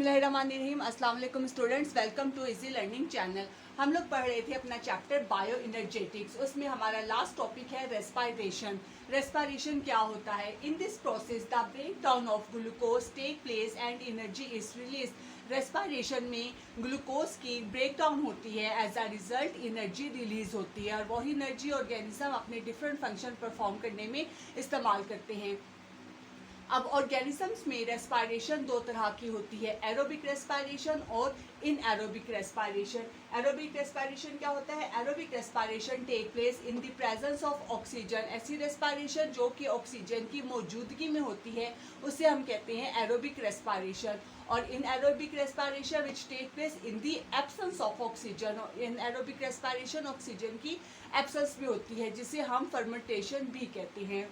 बिस्मिल्लाहिर्रहमानिर्रहीम। अस्सलाम वालेकुम students, welcome to easy learning channel. हम लोग पढ़ रहे थे अपना चैप्टर बायो एनर्जेटिक्स। उसमें हमारा लास्ट टॉपिक है रेस्पायरेशन। रेस्पायरेशन क्या होता है? In this process the break down of glucose take place and energy is release. Respiration में ग्लूकोज की ब्रेक डाउन होती है, as a result energy release होती है और वही एनर्जी ऑर्गेनिज्म अपने डिफरेंट फंक्शन परफॉर्म करने में इस्तेमाल करते हैं। अब ऑर्गेनिजम्स में रेस्पायरेशन दो तरह की होती है, एरोबिक रेस्पायरेशन और इनएरोबिक रेस्पायरेशन। एरोबिक रेस्पायरेशन क्या होता है? Aerobic respiration take place in the presence of oxygen. ऐसी रेस्पायरेशन जो कि ऑक्सीजन की मौजूदगी में होती है उसे हम कहते हैं एरोबिक रेस्पायरेशन। और anaerobic respiration which take place in the absence of oxygen. Anaerobic respiration oxygen की एब्सेंस में होती है, जिसे हम फर्मेंटेशन भी कहते हैं।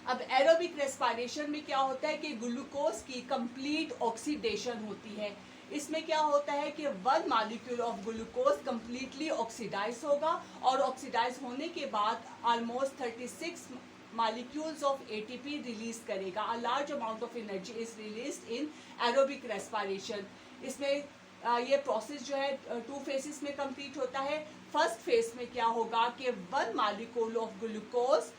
अब एरोबिक रेस्पायरेशन में क्या होता है कि ग्लूकोज की कंप्लीट ऑक्सीडेशन होती है। इसमें क्या होता है कि one molecule of glucose completely oxidise होगा और ऑक्सीडाइज होने के बाद almost 36 molecules of ATP release करेगा। A large amount of energy is released in aerobic respiration. इसमें ये प्रोसेस जो है 2 फेजेस में कंप्लीट होता है। फर्स्ट फेज में क्या होगा कि one molecule of glucose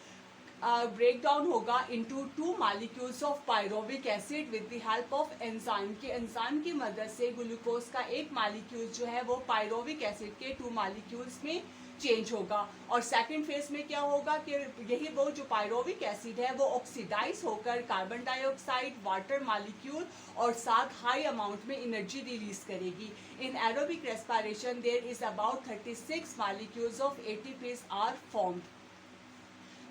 break down होगा into 2 molecules of pyruvic acid with the help of enzyme. के एंजाइम की मदद से ग्लूकोज का एक मॉलिक्यूल जो है वो पायरोविक एसिड के 2 मॉलिक्यूल्स में चेंज होगा। और सेकंड फेज में क्या होगा कि यही वो जो पायरोविक एसिड है वो ऑक्सीडाइज होकर कार्बन डाइऑक्साइड, वाटर मॉलिक्यूल और साथ हाई अमाउंट में एनर्जी रिलीज करेगी। In aerobic respiration there is about 36 molecules of ATPs are formed.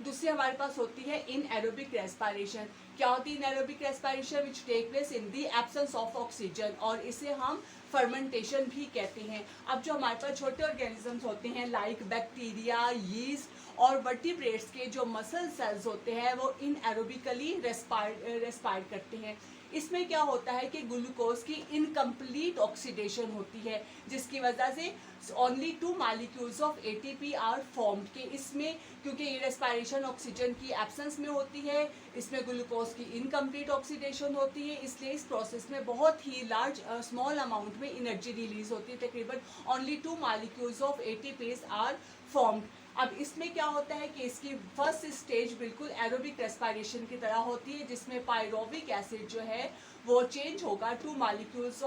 दूसरी हमारे पास होती है इन एरोबिक रेस्पायरेशन। क्या होती है in aerobic respiration? Which take place in the absence of oxygen, और इसे हम फर्मेंटेशन भी कहते हैं। अब जो हमारे पास छोटे ऑर्गेनिजम्स होते हैं लाइक बैक्टीरिया, यीस्ट और वर्टिब्रेट्स के जो मसल सेल्स होते हैं वो इन एरोबिकली रेस्पायर करते हैं। इसमें क्या होता है कि ग्लूकोज की इनकम्प्लीट ऑक्सीडेशन होती है, जिसकी वजह से only 2 molecules of ATP are formed. के इसमें क्योंकि ये रेस्पायरेशन ऑक्सीजन की एब्सेंस में होती है, इसमें ग्लूकोज की इनकम्प्लीट ऑक्सीडेशन होती है, इसलिए इस प्रोसेस में बहुत ही लार्ज स्मॉल अमाउंट में एनर्जी रिलीज होती है। तकरीबन only 2 molecules of ATPs are formed. अब इसमें क्या होता है कि इसकी फर्स्ट स्टेज बिल्कुल एरोबिक रेस्पायरेशन की तरह होती है, जिसमें पायरोविक एसिड जो है वो चेंज होगा 2 मॉलिक्यूल्स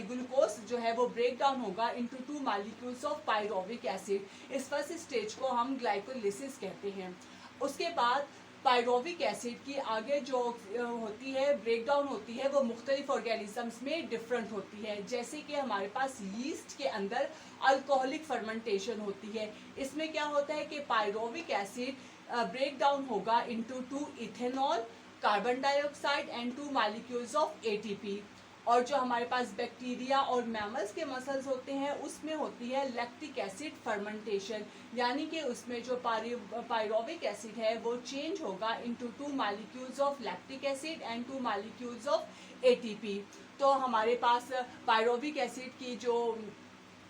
ग्लूकोज जो है वो ब्रेक डाउन होगा into 2 molecules of pyruvic acid. इस फर्स्ट स्टेज को हम ग्लाइकोलिसिस कहते हैं। उसके बाद पायरोविक एसिड की आगे जो होती है ब्रेक डाउन होती है वो मुख्तलिफ ऑर्गेनिजम्स में डिफरेंट होती है। जैसे कि हमारे पास यीस्ट के अंदर अल्कोहलिक फर्मेंटेशन होती है। इसमें क्या होता है कि पायरोविक एसिड ब्रेक डाउन होगा into 2 ethanol, carbon dioxide and 2 molecules of ATP. और जो हमारे पास बैक्टीरिया और मैमल्स के मसल्स होते हैं उसमें होती है लैक्टिक एसिड फर्मेंटेशन, यानी कि उसमें जो पायरोविक एसिड है वो चेंज होगा into 2 molecules of lactic acid and 2 molecules of ATP. तो हमारे पास पायरोविक एसिड की जो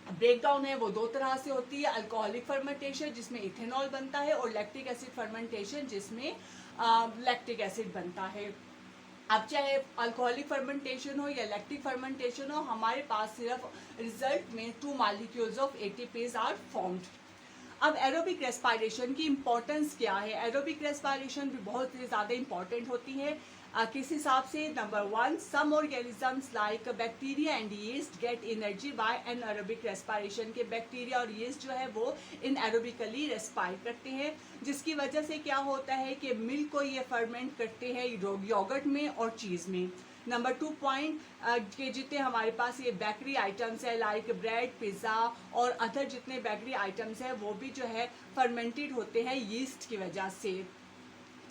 ब्रेक डाउन है वो 2 तरह से होती है, अल्कोहलिक फर्मेंटेशन जिसमें इथेनॉल बनता है और लैक्टिक एसिड फर्मेंटेशन जिसमें लैक्टिक एसिड बनता है। अब चाहे अल्कोहलिक फर्मेंटेशन हो या लैक्टिक फर्मेंटेशन हो, हमारे पास सिर्फ रिजल्ट में 2 molecules of ATPs are formed. अब एरोबिक रेस्पायरेशन की इम्पोर्टेंस क्या है? एरोबिक रेस्पायरेशन भी बहुत ही ज़्यादा इम्पॉर्टेंट होती है। किस हिसाब से? Number 1, some organisms like bacteria and yeast get energy by an aerobic respiration. के बैक्टीरिया और यीस्ट जो है वो इन एरोबिकली रेस्पायर करते हैं, जिसकी वजह से क्या होता है कि मिल्क को ये फर्मेंट करते हैं योगर्ट में और चीज़ में। नंबर 2 पॉइंट के जितने हमारे पास ये बेकरी आइटम्स है लाइक ब्रेड, पिज़्ज़ा और अदर जितने बेकरी आइटम्स हैं वो भी जो है फर्मेंटेड होते हैं यीस्ट की वजह से।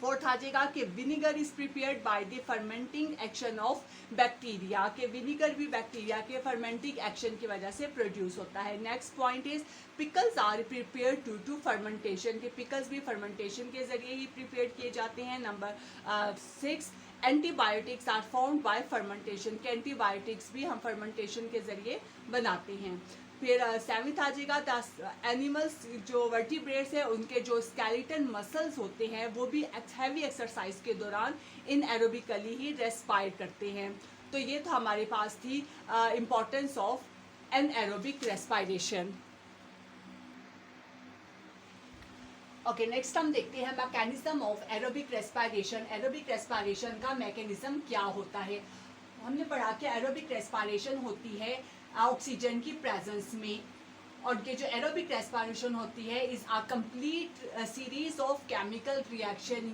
4th आ जाएगा कि vinegar is prepared by the fermenting action of bacteria. के विनीगर भी बैक्टीरिया के फर्मेंटिंग एक्शन की वजह से प्रोड्यूस होता है। Next point is pickles are prepared due to fermentation. के पिकल्स भी फर्मेंटेशन के जरिए ही प्रिपेयर किए जाते हैं। Number 6, antibiotics are formed by fermentation. के एंटीबायोटिक्स भी हम फर्मेंटेशन के जरिए बनाते हैं। फिर 7th आ जाएगा एनिमल्स जो वर्टिब्रेट्स है उनके जो स्केलेटन मसल्स होते हैं वो भी हैवी एक्सरसाइज के दौरान इन एरोबिकली ही रेस्पायर करते हैं। तो ये तो हमारे पास थी importance of anaerobic respiration. Okay, next हम देखते हैं mechanism of aerobic respiration. Aerobic respiration का मैकेनिज्म क्या होता है। हमने पढ़ा कि एरोबिक रेस्पिरेशन होती है ऑक्सीजन की प्रेजेंस में, और ये जो एरोबिक रेस्पिरेशन होती है is a complete series of chemical reaction.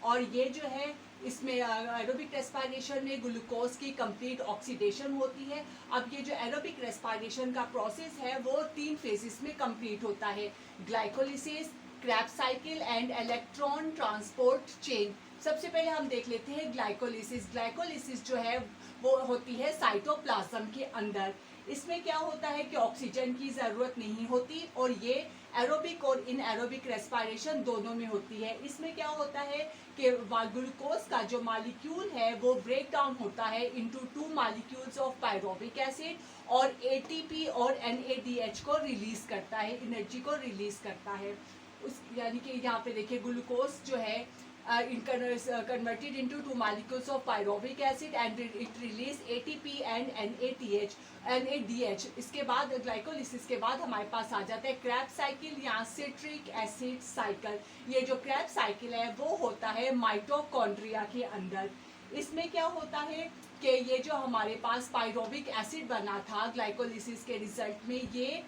और ये जो है इसमें एरोबिक रेस्पिरेशन में ग्लूकोज की कंप्लीट ऑक्सीडेशन होती है। अब ये जो एरोबिक रेस्पिरेशन का प्रोसेस है वो 3 फेजेस में कंप्लीट होता है, glycolysis, Krebs cycle and electron transport chain. सबसे पहले हम देख लेते हैं ग्लाइकोलिसिस। ग्लाइकोलिसिस जो है वो होती है साइटोप्लाज्म के अंदर। इसमें क्या होता है कि ऑक्सीजन की ज़रूरत नहीं होती, और ये एरोबिक और इनएरोबिक रेस्पिरेशन दोनों में होती है। इसमें क्या होता है कि ग्लूकोज का जो मॉलिक्यूल है वो ब्रेक डाउन होता है इनटू 2 मॉलिक्यूल्स ऑफ पायरोबिक एसिड, और एटीपी और एनएडीएच को रिलीज करता है, एनर्जी को रिलीज करता है। उस यानी कि यहाँ पे देखिए ग्लूकोज जो है converted into 2 molecules of pyruvic acid and it release ATP and NADH। इसके बाद ग्लाइकोलिसिस के बाद हमारे पास आ जाता है क्रेब्स साइकिल या सिट्रिक एसिड साइकिल। ये जो क्रेब्स साइकिल है वो होता है माइटोकॉन्ड्रिया के अंदर। इसमें क्या होता है कि ये जो हमारे पास पायरोबिक एसिड बना था ग्लाइकोलिसिस के रिजल्ट में, ये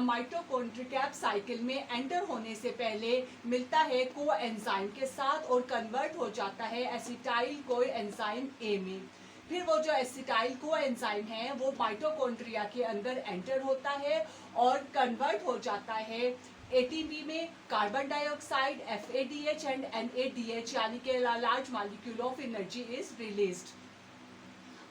माइटोकॉन्ड्रिया साइकिल में एंटर होने से पहले मिलता है कोएंजाइम के साथ और कन्वर्ट हो जाता है एसिटाइल कोएंजाइम ए में। फिर वो जो एसिटाइल कोएंजाइम है वो माइटोकॉन्ड्रिया के अंदर एंटर होता है और कन्वर्ट हो जाता है एटीपी में carbon dioxide, FADH and NADH, यानी कि large molecule of energy is released.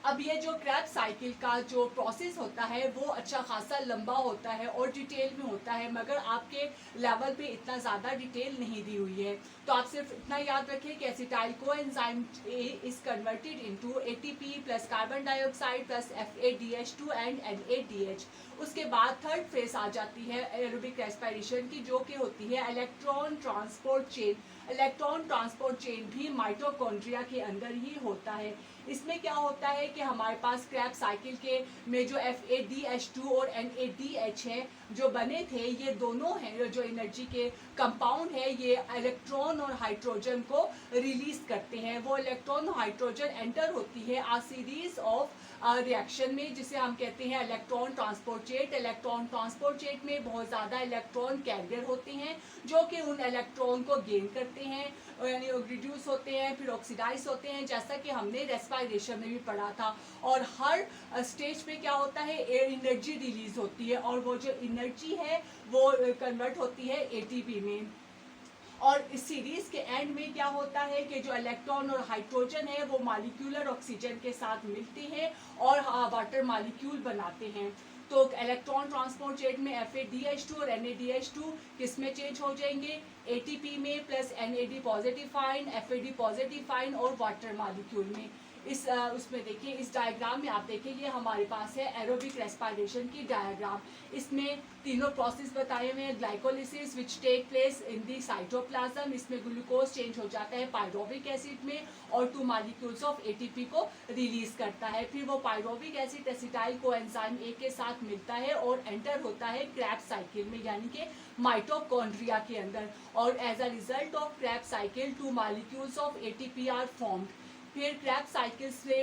अब ये जो क्रेब्स साइकिल का जो प्रोसेस होता है वो अच्छा खासा लंबा होता है और डिटेल में होता है, मगर आपके लेवल पे इतना ज़्यादा डिटेल नहीं दी हुई है। तो आप सिर्फ इतना याद रखें कि acetyl coenzyme A is converted into ATP plus carbon dioxide plus FADH2 and NADH। उसके बाद थर्ड फेज आ जाती है एरोबिक रेस्पिरेशन की, जो कि होती है electron transport chain. Electron transport chain भी माइटोकॉन्ड्रिया के अंदर ही होता है। इसमें क्या होता है कि हमारे पास क्रेब्स साइकिल के में जो FADH2 और NADH है जो बने थे, ये दोनों हैं जो एनर्जी के कंपाउंड है, ये इलेक्ट्रॉन और हाइड्रोजन को रिलीज करते हैं। वो इलेक्ट्रॉन और हाइड्रोजन एंटर होती है आ सीरीज ऑफ रिएक्शन में, जिसे हम कहते हैं electron transport chain. Electron transport chain में बहुत ज़्यादा इलेक्ट्रॉन कैरियर होते हैं जो कि उन इलेक्ट्रॉन को गेन करते हैं, यानी रिड्यूस होते हैं, फिर ऑक्सीडाइज होते हैं, जैसा कि हमने रेस्पिरेशन में भी पढ़ा था। और हर स्टेज पे क्या होता है, एनर्जी रिलीज होती है, और वो जो एनर्जी है वो कन्वर्ट होती है ATP में। और इस सीरीज के एंड में क्या होता है कि जो इलेक्ट्रॉन और हाइड्रोजन है वो मॉलिक्यूलर ऑक्सीजन के साथ मिलते हैं और वाटर मॉलिक्यूल बनाते हैं। तो इलेक्ट्रॉन ट्रांसपोर्ट चेन में FADH2 और NADH2 किस में चेंज हो जाएंगे, ATP में plus NAD positive ion, FAD positive ion और वाटर मॉलिक्यूल में। इस उसमें देखिए, इस डायग्राम में आप देखिए ये हमारे पास है एरोबिक रेस्पिरेशन की डायग्राम। इसमें तीनों प्रोसेस बताए हुए हैं। Glycolysis which take place in the cytoplasm, इसमें ग्लूकोज चेंज हो जाता है पायरोबिक एसिड में और 2 मॉलिक्यूल्स ऑफ ATP को रिलीज करता है। फिर वो pyruvic acid acetyl coenzyme A के साथ मिलता है और एंटर होता है क्रेब्स साइकिल में, यानी कि माइटोकॉन्ड्रिया के अंदर। और as a result of Krebs cycle 2 molecules of ATP are formed. फिर क्रेब्स साइकिल से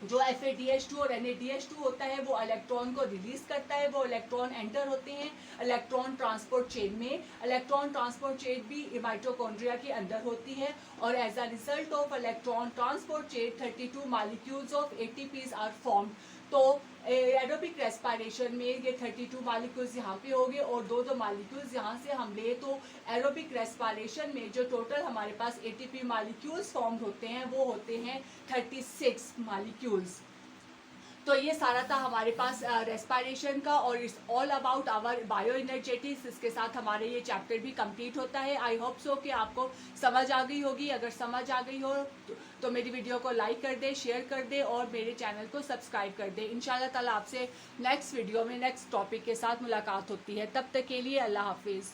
जो FADH2 और NADH2 होता है वो इलेक्ट्रॉन को रिलीज करता है, वो इलेक्ट्रॉन एंटर होते हैं इलेक्ट्रॉन ट्रांसपोर्ट चेन में। इलेक्ट्रॉन ट्रांसपोर्ट चेन भी माइटोकॉन्ड्रिया के अंदर होती है, और as a result of electron transport chain 32 molecules of ATPs are formed. तो एरोबिक रेस्पिरेशन में ये 32 मॉलिक्यूल्स यहाँ पे हो गए और दो मॉलिक्यूल्स यहाँ से हम ले, तो एरोबिक रेस्पिरेशन में जो टोटल हमारे पास ATP मॉलिक्यूल्स फॉर्म होते हैं वो होते हैं 36 मॉलिक्यूल्स। तो ये सारा था हमारे पास रेस्पिरेशन का, और it's all about our bio energetics. इसके साथ हमारे ये चैप्टर भी कंप्लीट होता है। आई होप सो कि आपको समझ आ गई होगी। अगर समझ आ गई हो तो मेरी वीडियो को लाइक कर दे, शेयर कर दे और मेरे चैनल को सब्सक्राइब कर दे। इंशाल्लाह ताला आपसे नेक्स्ट वीडियो में नेक्स्ट टॉपिक के साथ मुलाकात होती है। तब तक के लिए अल्लाह हाफिज़।